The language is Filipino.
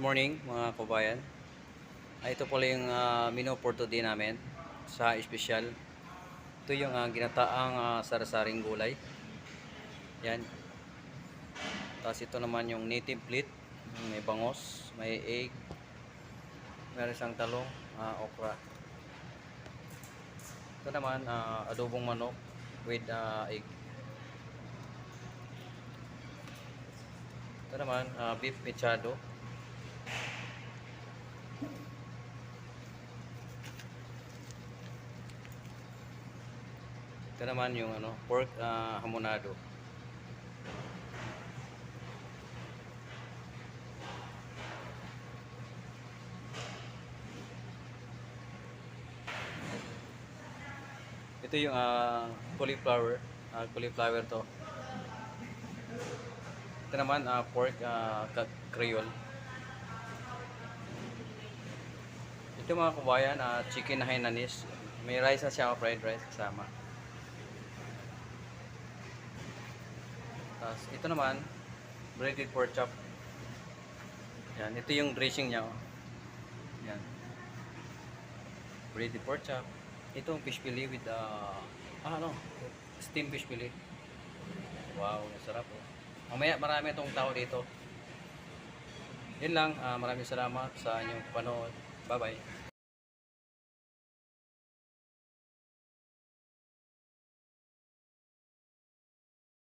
morning mga kabayan. Ito pala yung menu for today namin sa espesyal. Ito yung ginataang sari-saring gulay. Yan. Tapos ito naman yung native plate. May bangos, may egg, meron siyang talong, okra. Ito naman adobong manok with egg. Ito naman beef mechado. Ito naman yung pork hamonado. Ito yung cauliflower. Cauliflower to. Ito naman pork creole. Ito mga kabayan, chicken na hainanese. May rice na siya, fried rice kasama. Tapos ito naman, breaded pork chop. Yan, ito yung dressing niya. Oh. Yan. Breaded pork chop. Ito yung fish fillet with steamed fish fillet. Wow, masarap oh. Mamaya marami itong tao dito. Yun lang, maraming salamat sa inyong panood. Bye bye.